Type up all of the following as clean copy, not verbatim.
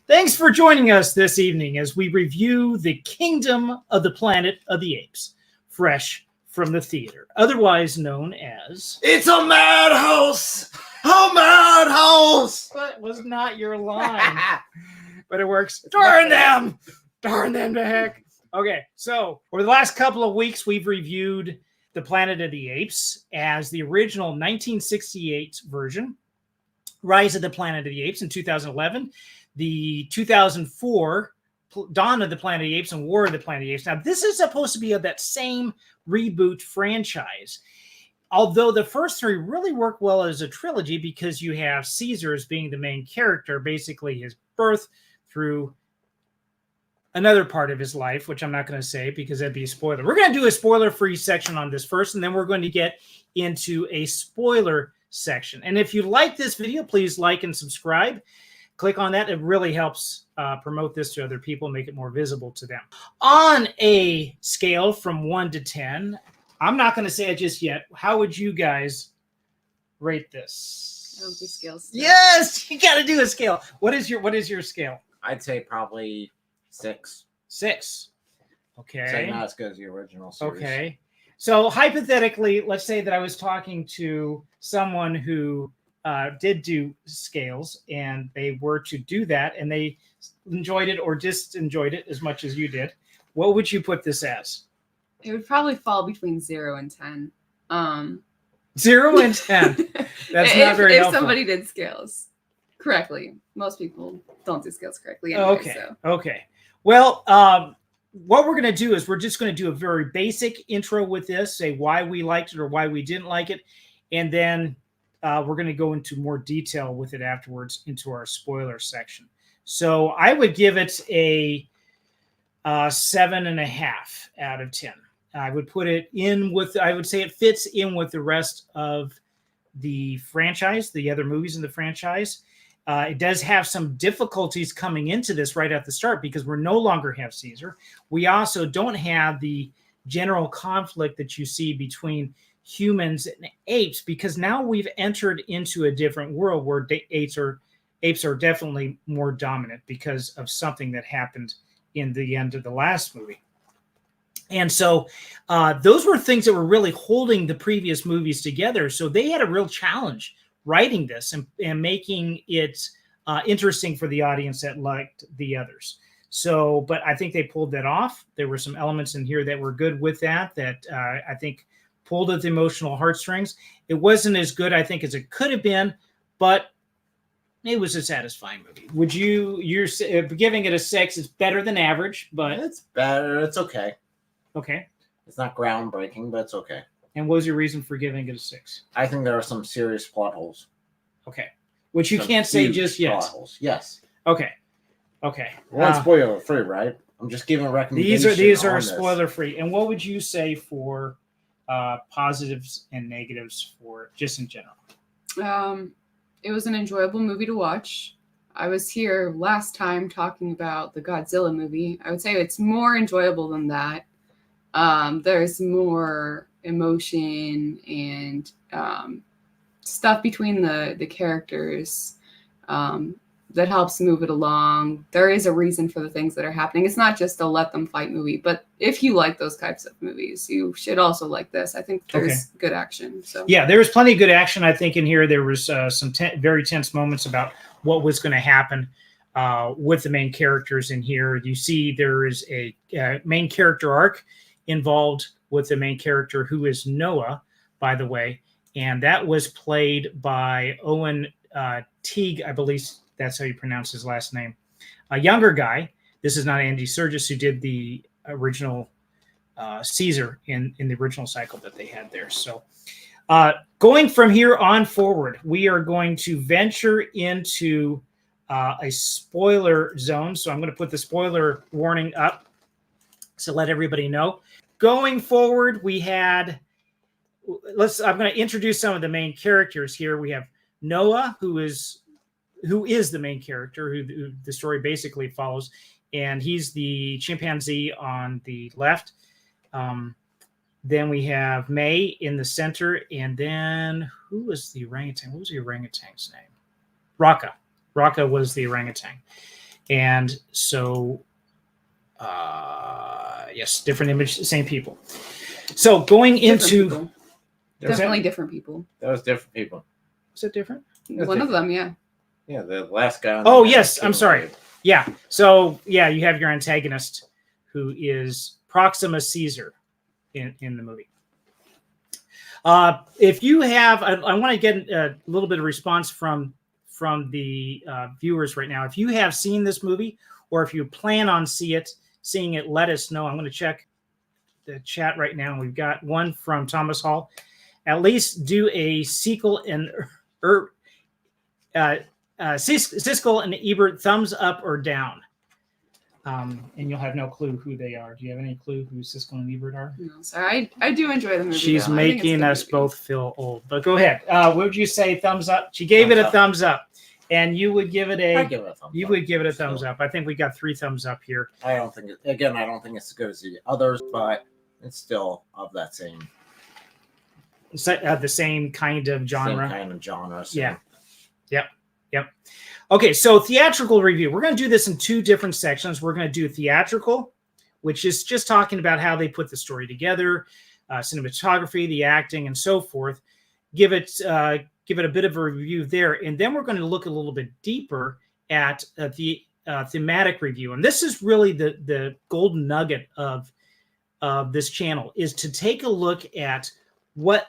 Thanks for joining us this evening as we review The Kingdom of the Planet of the Apes, fresh from the theater, otherwise known as... It's a madhouse! A madhouse! That was not your line, but it works. Darn them! Darn them to heck. Okay, so over the last couple of weeks, we've reviewed The Planet of the Apes as the original 1968 version, Rise of the Planet of the Apes in 2011, the 2004 Dawn of the Planet of the Apes and War of the Planet of the Apes. Now, this is supposed to be of that same reboot franchise. Although the first three really work well as a trilogy because you have Caesar as being the main character, basically his birth through another part of his life, which I'm not going to say because that'd be a spoiler. We're going to do a spoiler-free section on this first, and then we're going to get into a spoiler section. And if you like this video, please like and subscribe. Click on that. It really helps promote this to other people, make it more visible to them. On a scale from 1 to 10, I'm not going to say it just yet. How would you guys rate this? I don't do scales. Yes, you got to do a scale. What is your scale? I'd say probably 6. 6. Okay. So not as good as the original series. Okay. So hypothetically, let's say that I was talking to someone who did do scales and they were to do that and they enjoyed it or just enjoyed it as much as you did. What would you put this as? It would probably fall between 0 and 10. 0 and 10. That's not very helpful. If somebody did scales correctly. Most people don't do scales correctly anyway. Okay. So. Okay. Well, what we're going to do is we're just going to do a very basic intro with this, say why we liked it or why we didn't like it, and then we're going to go into more detail with it afterwards into our spoiler section. So I would give it a 7.5 out of 10. I would put it in with, I would say it fits in with the rest of the franchise, the other movies in the franchise. It does have some difficulties coming into this right at the start because we no longer have Caesar. We also don't have the general conflict that you see between humans and apes because now we've entered into a different world where apes are definitely more dominant because of something that happened in the end of the last movie. And so those were things that were really holding the previous movies together. So they had a real challenge writing this and making it interesting for the audience that liked the others. So, but I think they pulled that off. There were some elements in here that were good with that I think pulled at the emotional heartstrings. It wasn't as good, I think, as it could have been, but it was a satisfying movie. Would you're giving it a 6? It's better than average, but It's better. It's okay. Okay. It's not groundbreaking, but it's okay. And what was your reason for giving it a 6? I think there are some serious plot holes. Okay. Which you can't say just yet. Plot holes. Yes. Okay. Okay. One spoiler free, right? I'm just giving recommendations. These are spoiler free. And what would you say for positives and negatives for just in general? It was an enjoyable movie to watch. I was here last time talking about the Godzilla movie. I would say it's more enjoyable than that. There's more emotion and stuff between the characters that helps move it along. There is a reason for the things that are happening. It's not just a let them fight movie, but if you like those types of movies, you should also like this. I think there's good action. So yeah, there was plenty of good action. I think in here there was some very tense moments about what was going to happen with the main characters in here. You see there is a main character arc involved with the main character who is Noah, by the way, and that was played by Owen Teague, I believe that's how you pronounce his last name. A younger guy. This is not Andy Serkis who did the original Caesar in the original cycle that they had there. So going from here on forward, we are going to venture into a spoiler zone. So I'm going to put the spoiler warning up to let everybody know. Going forward, we had, I'm going to introduce some of the main characters here. We have Noah, who is the main character, who the story basically follows, and he's the chimpanzee on the left. Then we have May in the center, and then who was the orangutan? What was the orangutan's name? Raka. Raka was the orangutan. And so, yes, different image, same people. So going into Definitely different people. That was different people. Is it different? One of them, yeah. Yeah, the last guy. Oh, yes. I'm sorry. Yeah. So, yeah, you have your antagonist who is Proxima Caesar in the movie. If you have, I want to get a little bit of response from the viewers right now. If you have seen this movie or if you plan on seeing it, let us know. I'm going to check the chat right now. We've got one from Thomas Hall. At least do a sequel and Siskel and Ebert, thumbs up or down. And you'll have no clue who they are. Do you have any clue who Siskel and Ebert are? No, sorry. I do enjoy the movie. She's making us both feel old. But go ahead. What would you say? Thumbs up? She gave it a thumbs up. And you would give it I'd give it a thumbs up. You would give it a thumbs up. I think we got 3 thumbs up here. I don't think it's as good as the others, but it's still of that same The same kind of genre. So. Yeah. Yep. Okay, so theatrical review. We're going to do this in 2 different sections. We're going to do theatrical, which is just talking about how they put the story together, cinematography, the acting, and so forth. Give it a bit of a review there, and then we're going to look a little bit deeper at the thematic review. And this is really the golden nugget of this channel, is to take a look at what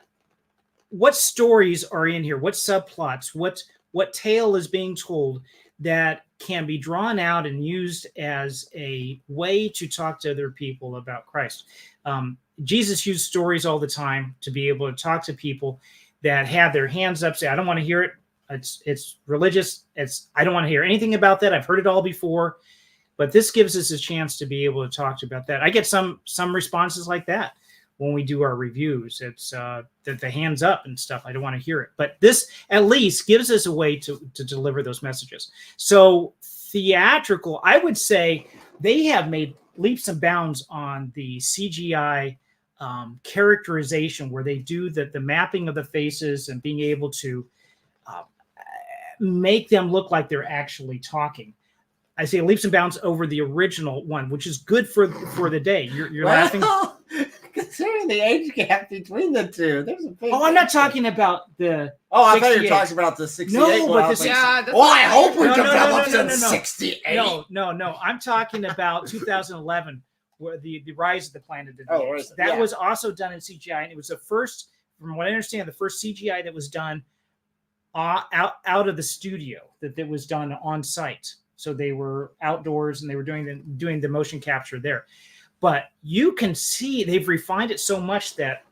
stories are in here, what subplots, what tale is being told that can be drawn out and used as a way to talk to other people about Christ. Jesus used stories all the time to be able to talk to people that had their hands up, say, I don't want to hear it. It's religious. I don't want to hear anything about that. I've heard it all before. But this gives us a chance to be able to talk about that. I get some responses like that when we do our reviews. It's the hands up and stuff. I don't want to hear it. But this at least gives us a way to deliver those messages. So theatrical, I would say they have made leaps and bounds on the CGI characterization, where they do the mapping of the faces and being able to make them look like they're actually talking. I say leaps and bounds over the original one, which is good for the day. You're laughing. Considering the age gap between the two, there's a big. Oh, I'm not talking about the. Oh, I thought you were talking about the 68. No, but the yeah. Oh, I hope we developed no, in 68. No. I'm talking about 2011, where the Rise of the Planet of the Apes. Yeah. That was also done in CGI, and it was the first, from what I understand, the first CGI that was done out of the studio, that was done on site. So they were outdoors and they were doing the motion capture there. But you can see they've refined it so much that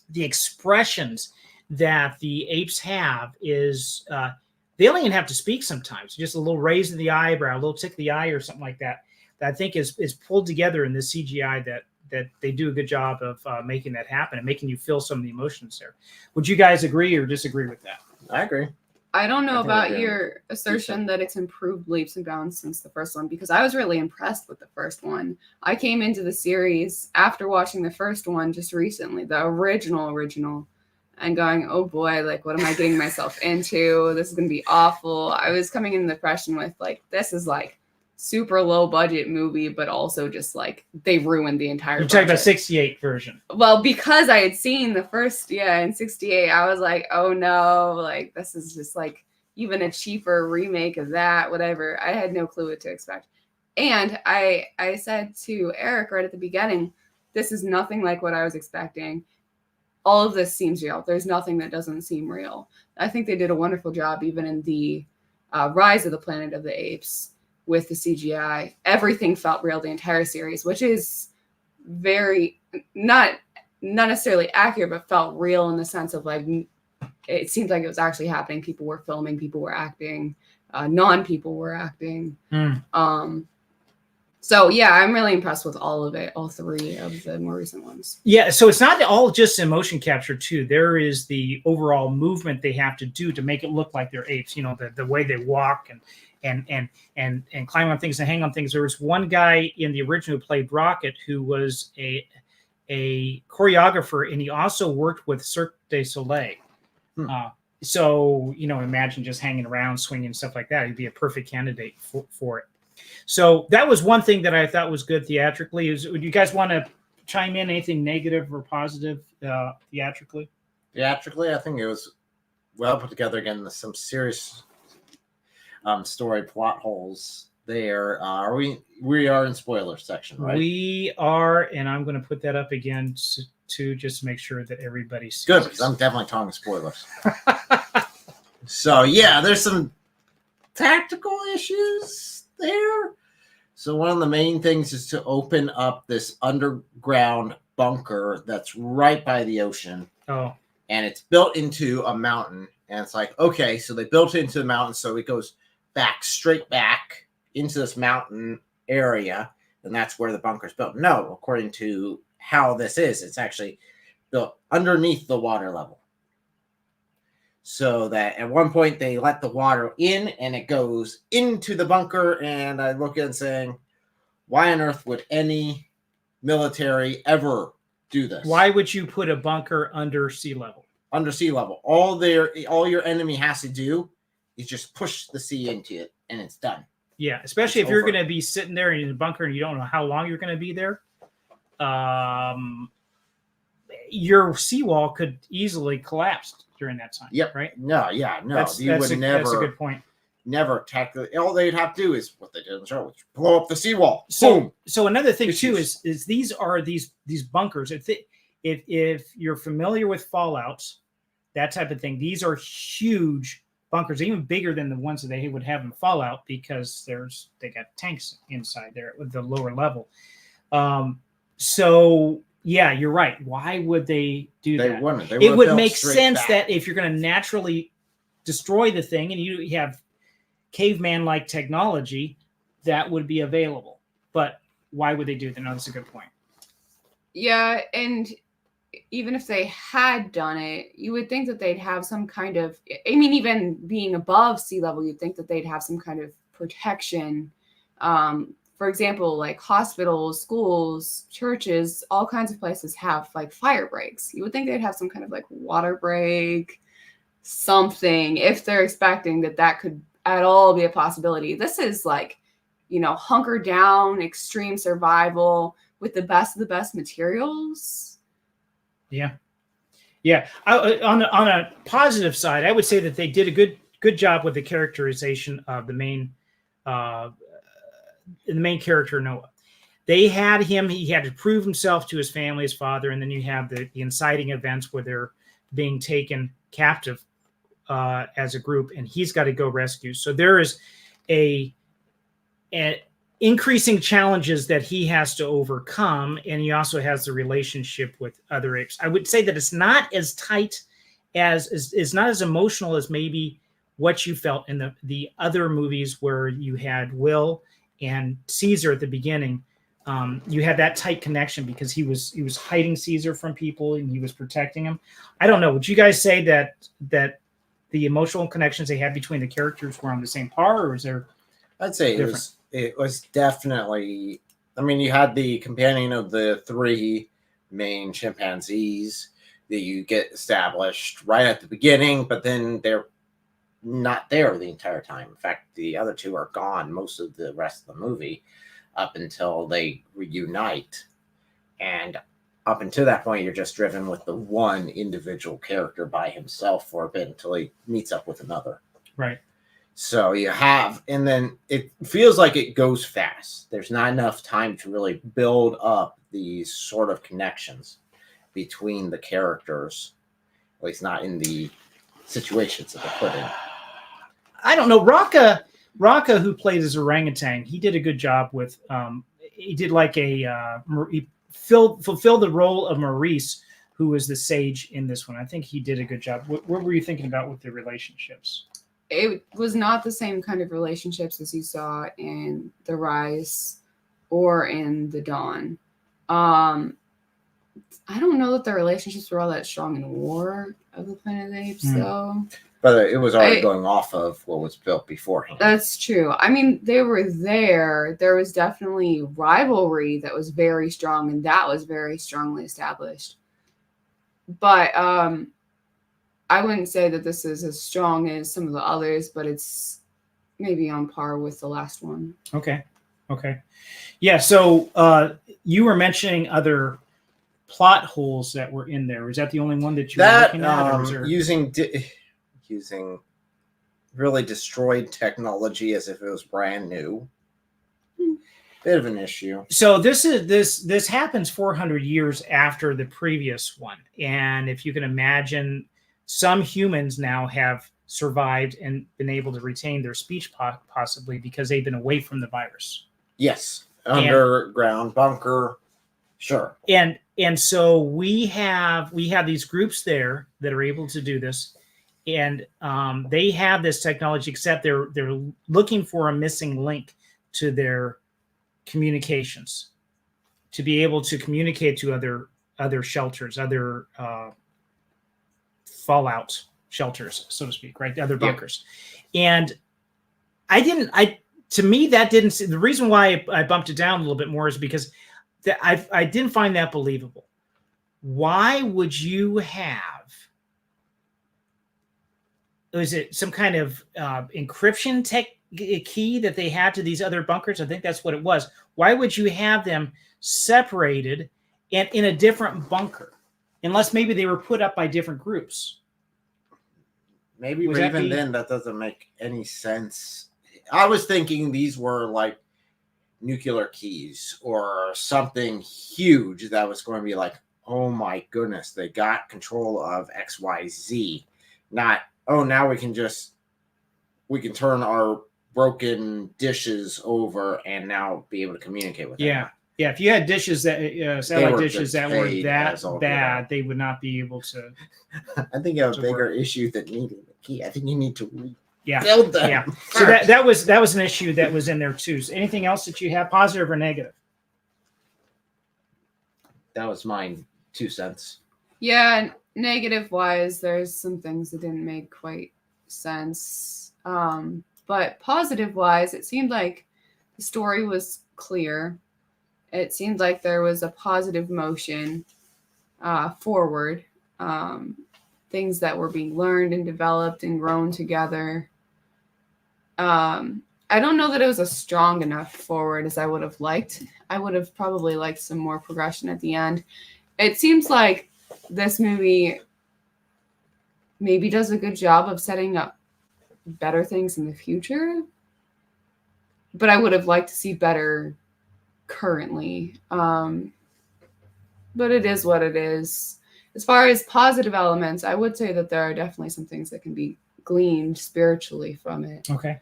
the expressions that the apes have is they don't even have to speak sometimes. Just a little raise of the eyebrow, a little tick of the eye or something like that, that I think is pulled together in this CGI that they do a good job of making that happen and making you feel some of the emotions there. Would you guys agree or disagree with that? I agree. I don't know about your assertion that it's improved leaps and bounds since the first one, because I was really impressed with the first one. I came into the series after watching the first one just recently, the original, and going, oh boy, like, what am I getting myself into? This is going to be awful. I was coming in the impression with, like, this is like super low budget movie, but also just like they ruined the entire You're talking about 68 version. Well, because I had seen the first, in 68, I was like, oh no, like this is just like even a cheaper remake of that, whatever. I had no clue what to expect. And I said to Eric right at the beginning, this is nothing like what I was expecting. All of this seems real. There's nothing that doesn't seem real. I think they did a wonderful job even in the Rise of the Planet of the Apes. With the CGI, everything felt real the entire series, which is very not necessarily accurate, but felt real in the sense of like it seemed like it was actually happening. People were filming, people were acting, non-people were acting. So yeah, I'm really impressed with all of it, all 3 of the more recent ones. Yeah, so it's not all just in motion capture too. There is the overall movement they have to do to make it look like they're apes. You know, the way they walk and climb on things and hang on things. There was one guy in the original who played Rocket who was a choreographer, and he also worked with Cirque du Soleil. So, imagine just hanging around, swinging, stuff like that. He'd be a perfect candidate for it. So that was one thing that I thought was good theatrically. Would you guys want to chime in anything negative or positive theatrically? Theatrically, I think it was well put together. Again, some serious story plot holes there. We are in spoiler section, right? We are, and I'm going to put that up again to just to make sure that everybody sees. Good, because I'm definitely talking spoilers. So yeah, there's some tactical issues there. So one of the main things is to open up this underground bunker that's right by the ocean. Oh. And it's built into a mountain. And it's like, okay, so they built it into the mountain, so it goes straight back into this mountain area, and that's where the bunker's built. No, according to how this is, it's actually built underneath the water level. So that at one point they let the water in and it goes into the bunker. And I look at it saying, why on earth would any military ever do this? Why would you put a bunker under sea level? Under sea level. All your enemy has to do is just push the sea into it and it's done. Yeah, especially if you're going to be sitting there in a bunker and you don't know how long you're going to be there. Your seawall could easily collapse during that time. Yep. Right? No. That's a good point. Never attack. All they'd have to do is what they did in the show, which blow up the seawall. So another thing too is these are these bunkers. If you're familiar with Fallout, that type of thing, these are huge bunkers, even bigger than the ones that they would have in Fallout, because they got tanks inside there at the lower level. So yeah, you're right. Why would they do that? It would make sense that if you're going to naturally destroy the thing and you have caveman-like technology, that would be available. But why would they do that? No, that's a good point. Yeah, and even if they had done it, you would think that they'd have some kind of, I mean, even being above sea level, you'd think that they'd have some kind of protection. For example, like hospitals, schools, churches, all kinds of places have like fire breaks. You would think they'd have some kind of like water break, something, if they're expecting that could at all be a possibility. This is like, hunker down, extreme survival with the best of the best materials. Yeah. On a positive side, I would say that they did a good job with the characterization of the main character, Noah. They had him; he had to prove himself to his family, his father, and then you have the inciting events where they're being taken captive as a group, and he's got to go rescue. So there is a increasing challenges that he has to overcome, and he also has the relationship with other apes. I would say that it's not as tight it's not as emotional as maybe what you felt in the other movies where you had Will and Caesar at the beginning. You had that tight connection because he was hiding Caesar from people and he was protecting him. I don't know. Would you guys say that the emotional connections they had between the characters were on the same par, or is there? I'd say it was definitely. I mean, you had the companion of the three main chimpanzees that you get established right at the beginning, but then they're not there the entire time. In fact, the other two are gone most of the rest of the movie up until they reunite. And up until that point, you're just driven with the one individual character by himself for a bit until he meets up with another. Right. So you have, and then it feels like it goes fast. There's not enough time to really build up these sort of connections between the characters, at least not in the situations that they're put in. I don't know. Raka, who played as orangutan, he did a good job with. He did like he fulfilled the role of Maurice, who was the sage in this one. I think he did a good job. What were you thinking about with the relationships? It was not the same kind of relationships as you saw in The Rise or in The Dawn. I don't know that the relationships were all that strong in War of the Planet of the Apes, though. But it was already going off of what was built beforehand. That's true. I mean, they were there. There was definitely rivalry that was very strong, and that was very strongly established. But I I wouldn't say that this is as strong as some of the others, but it's maybe on par with the last one. Okay. Yeah. So you were mentioning other plot holes that were in there. Was that the only one that you were looking at? Or was there... using really destroyed technology as if it was brand new. Bit of an issue. So this happens 400 years after the previous one, and if you can imagine, some humans now have survived and been able to retain their speech, possibly because they've been away from the virus. Yes, underground bunker. Sure. And so we have these groups there that are able to do this, and they have this technology, except they're looking for a missing link to their communications, to be able to communicate to other shelters, other fallout shelters, so to speak, right? Other bunkers. And to me, that didn't, the reason why I bumped it down a little bit more is because I didn't find that believable. Why would you have, was it some kind of encryption key that they had to these other bunkers? I think that's what it was. Why would you have them separated and in a different bunker, unless maybe they were put up by different groups? Maybe even then that doesn't make any sense. I was thinking these were like nuclear keys or something huge that was going to be like, oh my goodness, they got control of XYZ. Not, oh, now we can turn our broken dishes over and now be able to communicate with them. Yeah. If you had dishes that satellite dishes that were that bad, they would not be able to. I think you have a bigger issue than needing the key. I think you need to build them. Yeah. So that was an issue that was in there too. So anything else that you have, positive or negative? That was mine 2 cents. Yeah, negative wise, there's some things that didn't make quite sense. But positive wise, it seemed like the story was clear. It seemed like there was a positive motion forward. Things that were being learned and developed and grown together. I don't know that it was a strong enough forward as I would have liked. I would have probably liked some more progression at the end. It seems like this movie maybe does a good job of setting up better things in the future, but I would have liked to see better currently. But it is what it is. As far as positive elements, I would say that there are definitely some things that can be gleaned spiritually from it. Okay.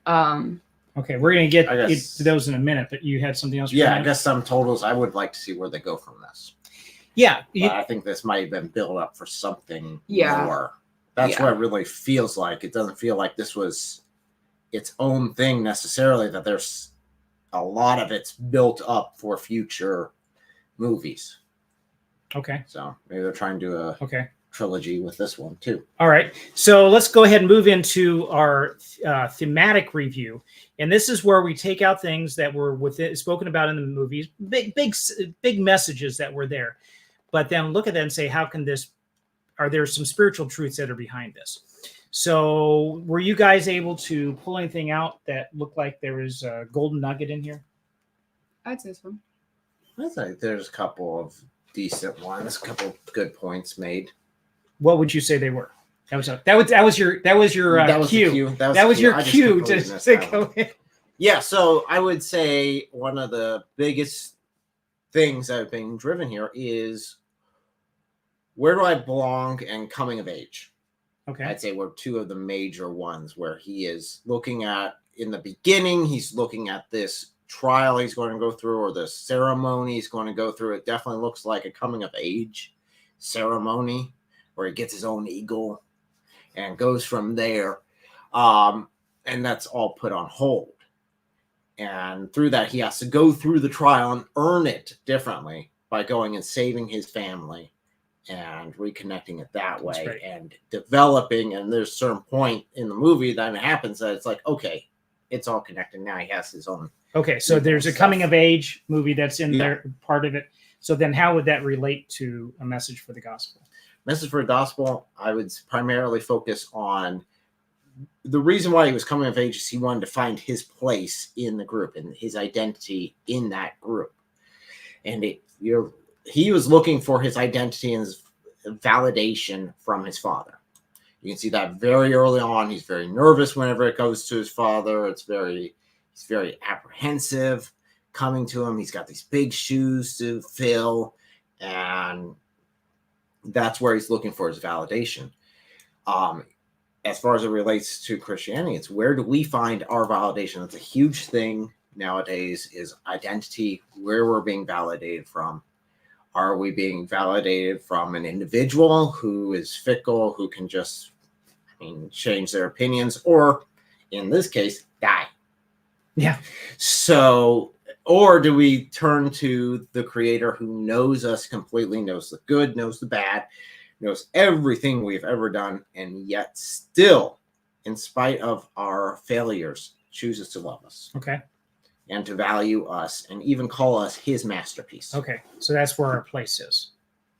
Okay, we're going to get to those in a minute, but you had something else? Yeah, I guess some totals. I would like to see where they go from this. Yeah. I think this might have been built up for something more. That's what it really feels like. It doesn't feel like this was its own thing necessarily, that there's a lot of it's built up for future movies. Okay. So maybe they're trying to do a trilogy with this one too. All right. So let's go ahead and move into our thematic review. And this is where we take out things that were spoken about in the movies, big messages that were there. But then look at that and say, how can this, are there some spiritual truths that are behind this? So were you guys able to pull anything out that looked like there was a golden nugget in here? I'd say so. I think there's a couple of decent ones, a couple of good points made. What would you say they were? That was your cue. That was your cue to go in. Yeah, so I would say one of the biggest things that have been driven here is where do I belong and coming of age. Okay. I'd say were two of the major ones where he is looking at, in the beginning, he's looking at this trial he's going to go through or the ceremony he's going to go through. It definitely looks like a coming of age ceremony where he gets his own eagle and goes from there. And that's all put on hold. And through that, he has to go through the trial and earn it differently by going and saving his family and reconnecting it that way and developing. And there's a certain point in the movie that it happens that it's like, okay, it's all connected. Now he has his own. Okay, so there's a coming of age movie that's in there, part of it. So then how would that relate to a message for the gospel? Message for the Gospel, I would primarily focus on the reason why he was coming of age is he wanted to find his place in the group and his identity in that group. And he was looking for his identity and his validation from his father. You can see that very early on. He's very nervous whenever it goes to his father. He's very apprehensive coming to him. He's got these big shoes to fill, and that's where he's looking for his validation. As far as it relates to Christianity, it's where do we find our validation? That's a huge thing nowadays, is identity, where we're being validated from. Are we being validated from an individual who is fickle, who can just, change their opinions, or in this case, die? Yeah. So, or do we turn to the creator who knows us completely, knows the good, knows the bad, knows everything we've ever done, and yet still, in spite of our failures, chooses to love us. Okay. And to value us and even call us his masterpiece. Okay. So that's where our place is.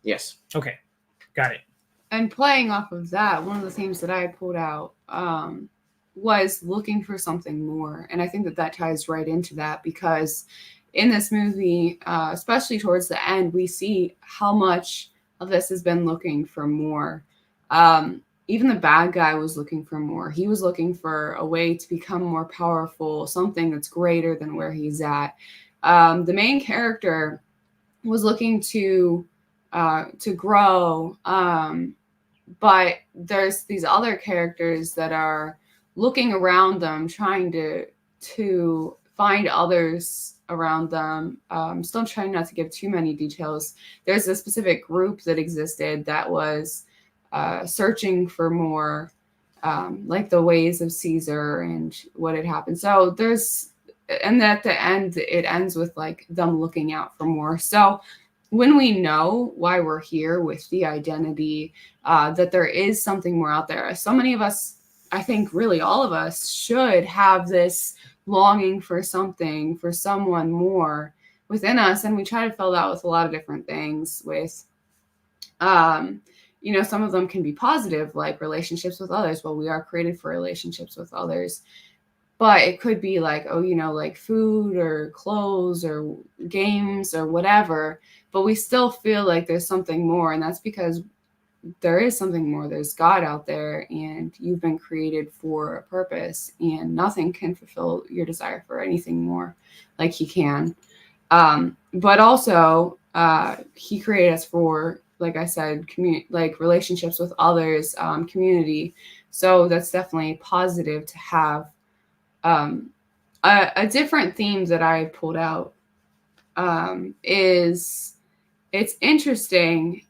Yes. Okay. Got it. And playing off of that, one of the themes that I pulled out was looking for something more. And I think that ties right into that, because in this movie, especially towards the end, we see how much of this has been looking for more. Even the bad guy was looking for more. He was looking for a way to become more powerful, something that's greater than where he's at. The main character was looking to grow, but there's these other characters that are looking around them, trying to find others around them. Still trying not to give too many details. There's a specific group that existed that was searching for more, like the ways of Caesar and what had happened. So and at the end, it ends with like them looking out for more. So when we know why we're here with the identity, that there is something more out there. So many of us, I think really all of us, should have this longing for something, for someone more within us. And we try to fill that with a lot of different things with, some of them can be positive, like relationships with others. Well, we are created for relationships with others. But it could be like, like food or clothes or games or whatever. But we still feel like there's something more. And that's because there is something more. There's God out there, and you've been created for a purpose. And nothing can fulfill your desire for anything more like he can. But also, he created us for, like I said, like relationships with others, community. So that's definitely positive to have. A different theme that I pulled out is it's interesting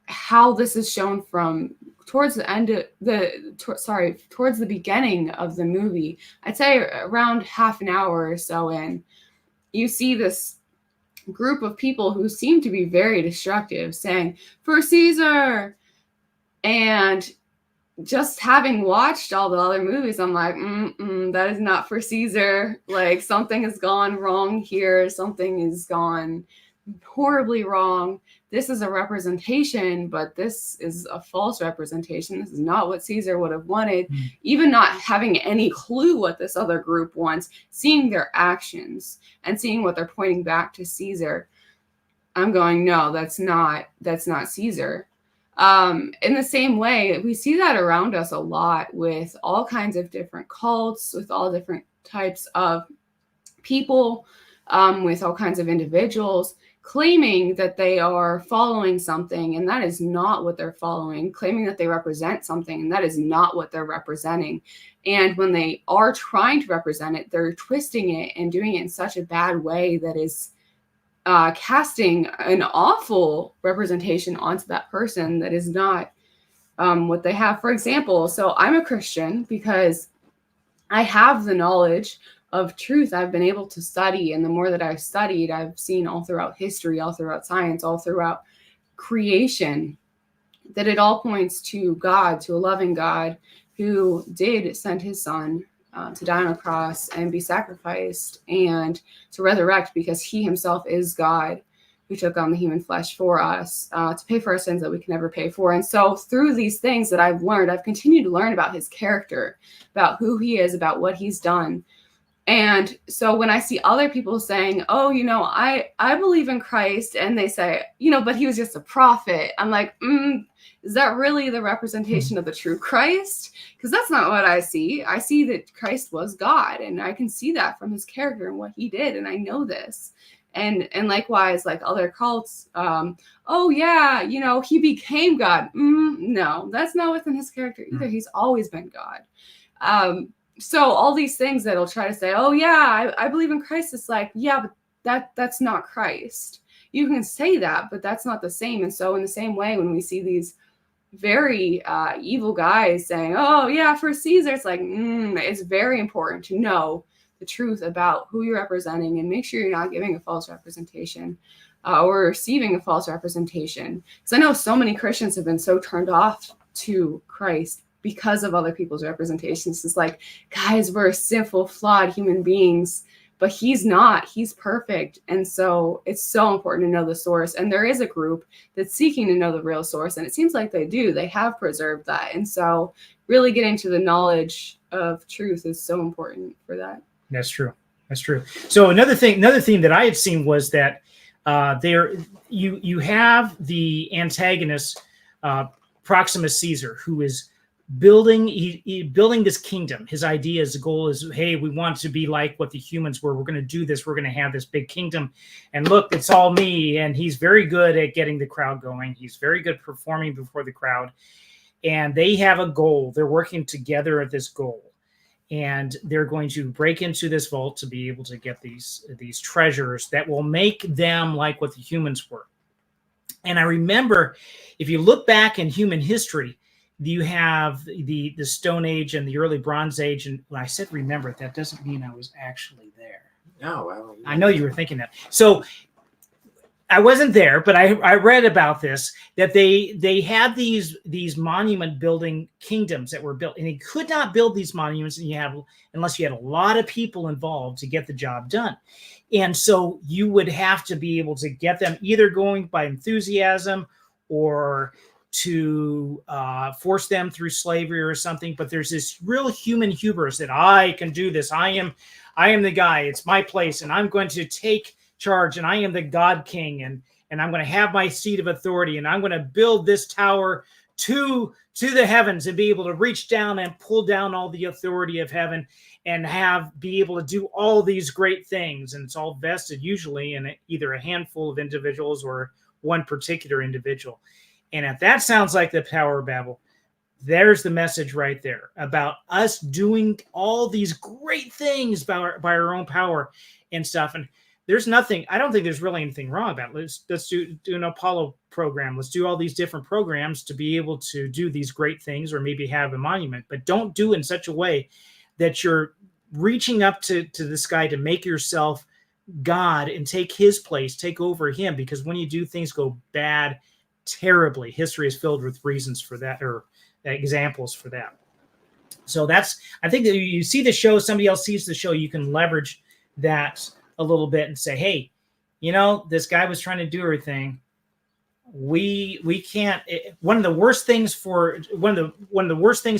how this is shown from towards the end of towards the beginning of the movie. I'd say around half an hour or so in, you see this group of people who seem to be very destructive saying, "For Caesar!" And just having watched all the other movies, I'm like, that is not for Caesar. Like, something has gone wrong here. Something has gone horribly wrong. This is a representation, but this is a false representation. This is not what Caesar would have wanted. Even not having any clue what this other group wants, seeing their actions and seeing what they're pointing back to Caesar, I'm going, no, that's not Caesar. In the same way, we see that around us a lot with all kinds of different cults, with all different types of people, with all kinds of individuals claiming that they are following something, and that is not what they're following, claiming that they represent something, and that is not what they're representing. And when they are trying to represent it, they're twisting it and doing it in such a bad way that is casting an awful representation onto that person that is not what they have. For example, so I'm a Christian because I have the knowledge of truth. I've been able to study, and the more that I've studied, I've seen all throughout history, all throughout science, all throughout creation, that it all points to God, to a loving God who did send his son to die on a cross and be sacrificed and to resurrect, because he himself is God, who took on the human flesh for us to pay for our sins that we can never pay for. And so through these things that I've learned, I've continued to learn about his character, about who he is, about what he's done. And so when I see other people saying, oh, I believe in Christ, and they say, but he was just a prophet, I'm like, is that really the representation of the true Christ? Because that's not what I see. I see that Christ was God, and I can see that from his character and what he did, and I know this. And likewise, like other cults, oh yeah, he became God. No, that's not within his character either. He's always been God. So all these things that'll try to say, oh yeah, I believe in Christ. It's like, yeah, but that's not Christ. You can say that, but that's not the same. And so in the same way, when we see these very evil guys saying, oh yeah, for Caesar, it's like, it's very important to know the truth about who you're representing and make sure you're not giving a false representation or receiving a false representation. Because I know so many Christians have been so turned off to Christ because of other people's representations. It's like, guys, we're sinful, flawed human beings, but he's not. He's perfect. And so it's so important to know the source. And there is a group that's seeking to know the real source. And it seems like they do. They have preserved that. And so really getting to the knowledge of truth is so important for that. That's true. That's true. So another theme that I had seen was that you have the antagonist, Proximus Caesar, who is building this kingdom. His idea, his goal is, hey, we want to be like what the humans were. We're going to do this. We're going to have this big kingdom. And look, it's all me. And he's very good at getting the crowd going. He's very good performing before the crowd. And they have a goal. They're working together at this goal. And they're going to break into this vault to be able to get these treasures that will make them like what the humans were. And I remember, if you look back in human history, you have the Stone Age and the early Bronze Age. And when I said remember, that doesn't mean I was actually there. No, well, I know you were thinking that. So I wasn't there, but I read about this, that they had these monument building kingdoms that were built, and they could not build these monuments unless you had a lot of people involved to get the job done. And so you would have to be able to get them either going by enthusiasm or to force them through slavery or something. But there's this real human hubris that I can do this. I am the guy. It's my place, and I'm going to take charge, and I am the God King, and I'm going to have my seat of authority, and I'm going to build this tower to the heavens and be able to reach down and pull down all the authority of heaven and be able to do all these great things. And it's all vested usually in either a handful of individuals or one particular individual. And if that sounds like the Tower of Babel, there's the message right there about us doing all these great things by our own power and stuff. And there's nothing, I don't think there's really anything wrong about it. Let's do an Apollo program. Let's do all these different programs to be able to do these great things, or maybe have a monument, but don't do it in such a way that you're reaching up to this guy to make yourself God and take his place, take over him. Because when you do, things go bad terribly. History is filled with reasons for that, or examples for that. So I think that you see the show, somebody else sees the show, you can leverage that a little bit and say, hey, this guy was trying to do everything. We can't. One of the worst things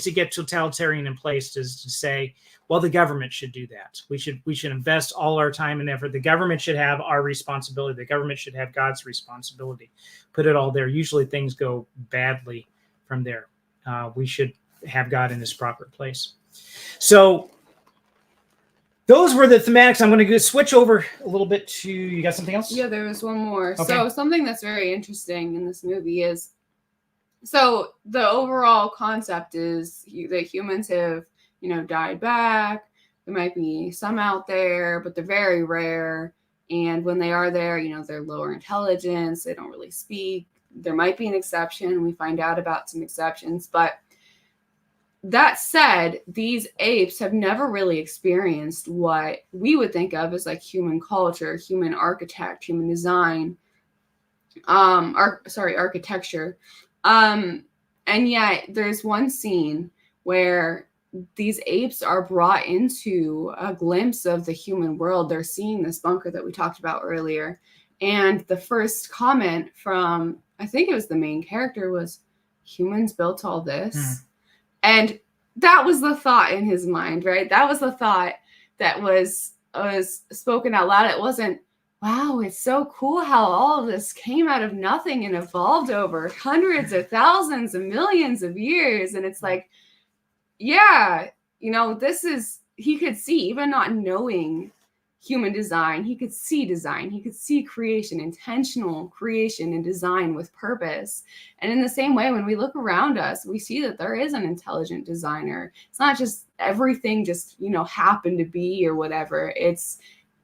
to get totalitarian in place is to say, well, the government should do that. We should invest all our time and effort. The government should have our responsibility. The government should have God's responsibility. Put it all there. Usually things go badly from there. We should have God in his proper place. So those were the thematics. I'm going to switch over a little bit to, you got something else? Yeah, there was one more. Okay. So something that's very interesting in this movie is, so the overall concept is that humans have, died back. There might be some out there, but they're very rare. And when they are there, they're lower intelligence. They don't really speak. There might be an exception. We find out about some exceptions, but that said, these apes have never really experienced what we would think of as like human culture, human architect, human design, architecture. And yet there's one scene where these apes are brought into a glimpse of the human world. They're seeing this bunker that we talked about earlier. And the first comment from, I think it was the main character, was, humans built all this. And that was the thought in his mind, right? That was the thought that was spoken out loud. It wasn't, wow, it's so cool how all of this came out of nothing and evolved over hundreds of thousands of millions of years. And it's like, yeah, this is, he could see, even not knowing human design, he could see design, he could see creation, intentional creation and design with purpose. And in the same way, when we look around us, we see that there is an intelligent designer. It's not just everything just, happened to be or whatever. It's,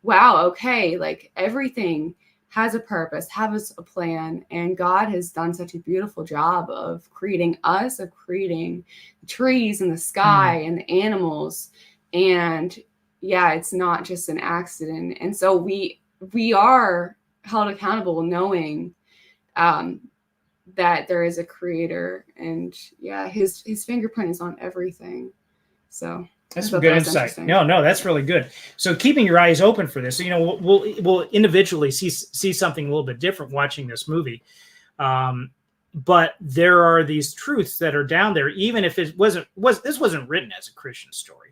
wow, okay, like everything has a purpose, has a plan, and God has done such a beautiful job of creating us, of creating the trees and the sky and the animals. And yeah, it's not just an accident. And so we are held accountable knowing that there is a creator, and yeah, his fingerprint is on everything. So that's some good insight. No, that's really good. So keeping your eyes open for this, we'll individually see something a little bit different watching this movie. But there are these truths that are down there, even if this wasn't written as a Christian story.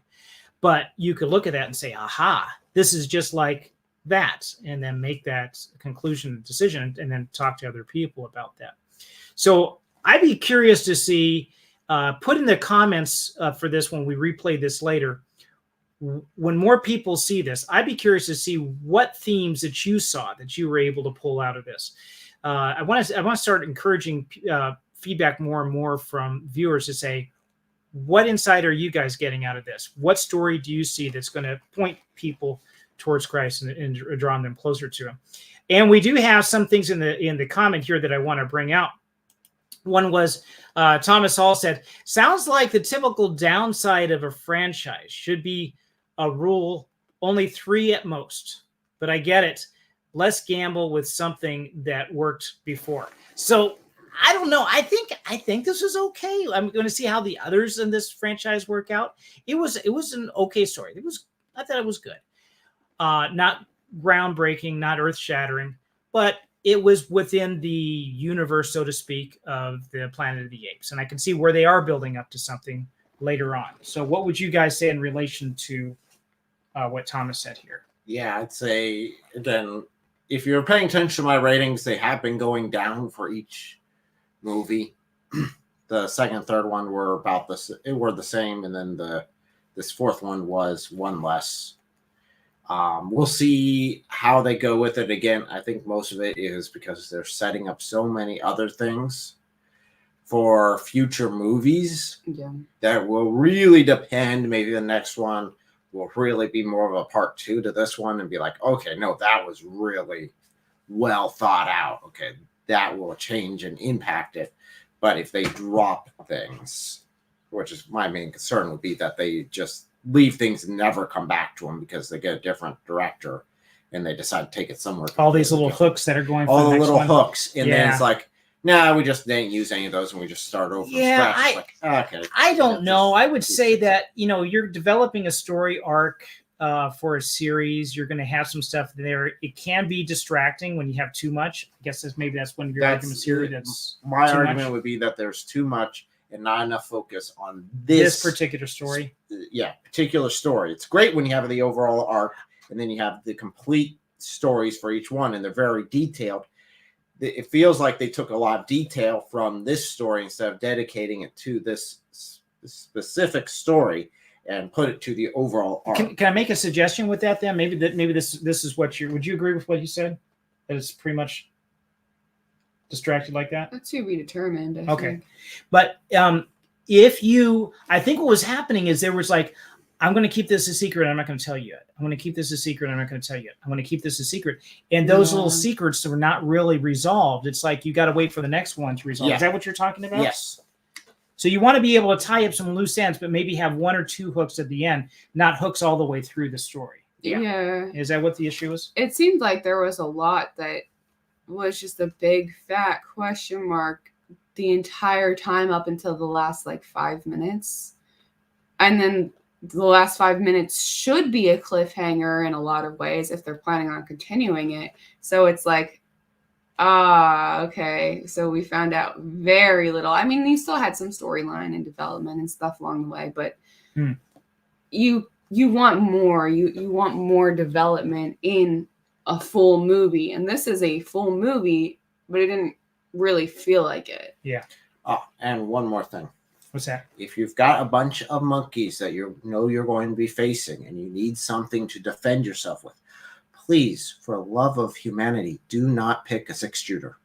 But you could look at that and say, aha, this is just like that, and then make that conclusion decision and then talk to other people about that. So I'd be curious to see, put in the comments for this when we replay this later, when more people see this, I'd be curious to see what themes that you saw that you were able to pull out of this. I want to start encouraging feedback more and more from viewers to say, what insight are you guys getting out of this? What story do you see that's going to point people towards Christ and draw them closer to him? And we do have some things in the comment here that I want to bring out. One was Thomas Hall said, sounds like the typical downside of a franchise should be a rule, only 3 at most. But I get it. Let's gamble with something that worked before. So I don't know. I think this is okay. I'm going to see how the others in this franchise work out. It was an okay story. I thought it was good. Not groundbreaking, not earth-shattering, but it was within the universe, so to speak, of the Planet of the Apes. And I can see where they are building up to something later on. So what would you guys say in relation to what Thomas said here? Yeah, I'd say, again, if you're paying attention to my ratings, they have been going down for each movie. The second and third one were about were the same, and then this fourth one was one less. We'll see how they go with it. Again, I think most of it is because they're setting up so many other things for future movies that will really depend. Maybe the next one will really be more of a part 2 to this one and be like, okay, no, that was really well thought out. Okay, that will change and impact it. But if they drop things, which is my main concern, would be that they just leave things and never come back to them because they get a different director and they decide to take it somewhere. All these little hooks that are going. All the little hooks, and then it's like, nah, we just didn't use any of those, and we just start over. Yeah, from scratch. Okay. I don't know. I would say that you're developing a story arc for a series. You're going to have some stuff there. It can be distracting when you have too much. I guess that's one of your arguments here. That's my argument would be that there's too much and not enough focus on this particular story. Yeah, particular story. It's great when you have the overall arc and then you have the complete stories for each one, and they're very detailed. It feels like they took a lot of detail from this story instead of dedicating it to this specific story and put it to the overall arc. Can I make a suggestion with that then? Maybe this is what would you agree with what you said? That it's pretty much distracted like that? That's to be determined. I think. But I think what was happening is there was like, I'm going to keep this a secret. I'm not going to tell you yet. I'm going to keep this a secret. I'm not going to tell you yet. I'm going to keep this a secret. And those little secrets were not really resolved. It's like you got to wait for the next one to resolve. Yeah. Is that what you're talking about? Yes. So you want to be able to tie up some loose ends, but maybe have 1 or 2 hooks at the end, not hooks all the way through the story. Yeah. Is that what the issue is? It seemed like there was a lot that was just a big fat question mark the entire time up until the last 5 minutes. And then the last 5 minutes should be a cliffhanger in a lot of ways if they're planning on continuing it. So it's like, Okay. So we found out very little. I mean, you still had some storyline and development and stuff along the way, but you want more. You want more development in a full movie, and this is a full movie, but it didn't really feel like it. Yeah. Oh, and one more thing. What's that? If you've got a bunch of monkeys that you're going to be facing and you need something to defend yourself with, please, for the love of humanity, do not pick a 6-shooter.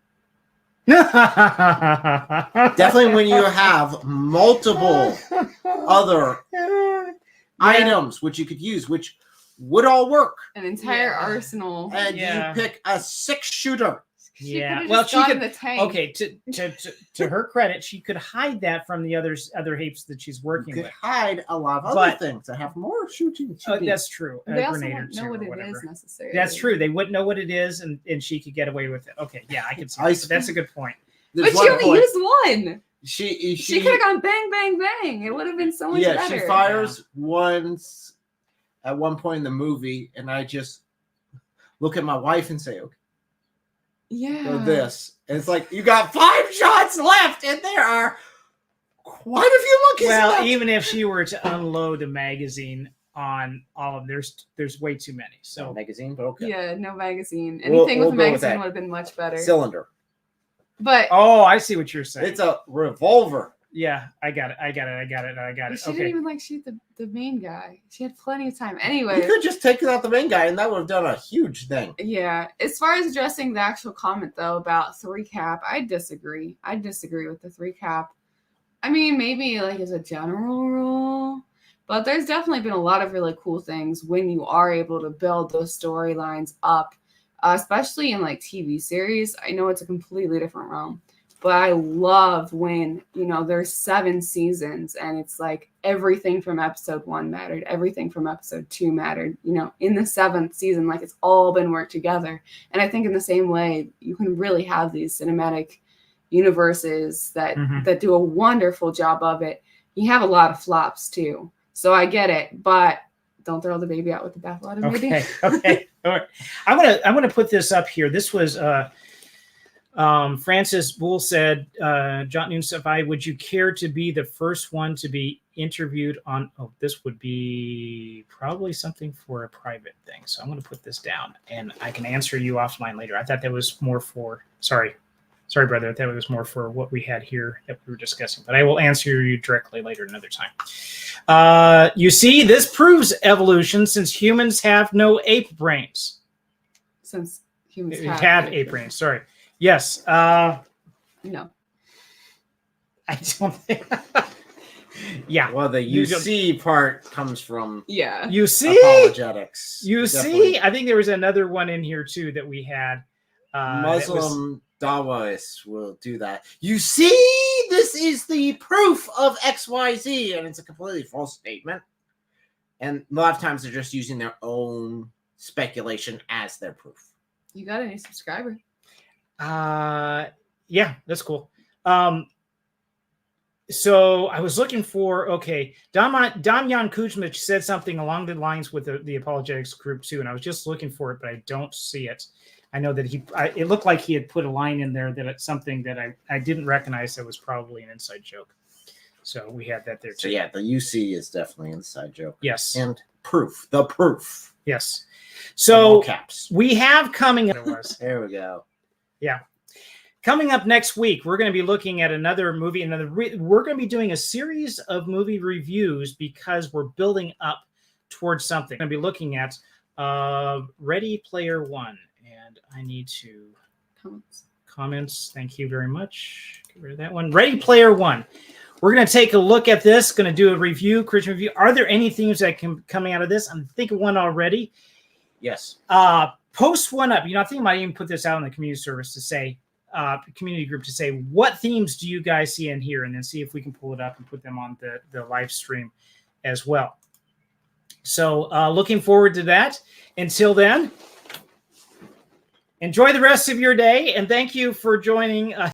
Definitely when you have multiple other items which you could use, which would all work. An entire arsenal. And you pick a 6-shooter. Yeah, well, she could. Okay, to her credit, she could hide that from the other apes that she's working with. Hide a lot of other things that have more shooting. That's true. They also wouldn't know what it is necessarily. That's true. They wouldn't know what it is, and she could get away with it. Okay, yeah, I can see. That's a good point. But she only used one. She could have gone bang, bang, bang. It would have been so much better. Yeah, she fires once at one point in the movie, and I just look at my wife and say, okay. Yeah. This. And it's like, you got 5 shots left, and there are quite a few monkeys left. Even if she were to unload the magazine on all of there's way too many. So no magazine, but okay. Yeah, no magazine. Anything with a magazine would have been much better. Cylinder. But I see what you're saying. It's a revolver. Yeah, I got it. She didn't even shoot the main guy. She had plenty of time. Anyway, you could just take out the main guy, and that would have done a huge thing. Yeah. As far as addressing the actual comment though about 3 cap, I disagree. I disagree with the 3 cap. I mean, maybe as a general rule, but there's definitely been a lot of really cool things when you are able to build those storylines up, especially in TV series. I know it's a completely different realm. But I love when, there's 7 seasons and it's everything from episode 1 mattered. Everything from episode 2 mattered. In the 7th season, it's all been worked together. And I think in the same way, you can really have these cinematic universes that do a wonderful job of it. You have a lot of flops too. So I get it, but don't throw the baby out with the bathwater, maybe. Okay. All right. I'm gonna put this up here. This was Francis Bull said, John Noon SciFi, would you care to be the first one to be interviewed on, this would be probably something for a private thing. So I'm going to put this down and I can answer you offline later. I thought that was more for, sorry, brother. I thought it was more for what we had here that we were discussing, but I will answer you directly later another time. You see, this proves evolution since humans have no ape brains. Since humans have ape brains, sorry. Yes. No. I don't think. Yeah. Well, the UC part comes from apologetics. You see, I think there was another one in here too that we had. Muslim Dawists will do that. You see, this is the proof of XYZ, and it's a completely false statement. And a lot of times they're just using their own speculation as their proof. You got a new subscriber. Yeah, that's cool. So I was looking for, Damyan Kuzmich said something along the lines with the apologetics group too, and I was just looking for it, but I don't see it. I know that it looked like he had put a line in there that it's something that I didn't recognize that was probably an inside joke. So we had that there too. So yeah, the UC is definitely an inside joke. Yes. And the proof. Yes. So caps. We have coming up. There we go. Yeah. Coming up next week, we're going to be looking at another movie. We're going to be doing a series of movie reviews because we're building up towards something. We're going to be looking at Ready Player One. And I need to... Comments. Thank you very much. Get rid of that one. Ready Player One. We're going to take a look at this. Going to do a review, Christian review. Are there any themes that can coming out of this? I'm thinking one already. Yes. Post one up. I think I might even put this out on the community service to say, community group to say, what themes do you guys see in here? And then see if we can pull it up and put them on the live stream as well. So looking forward to that. Until then, enjoy the rest of your day. And thank you for joining us.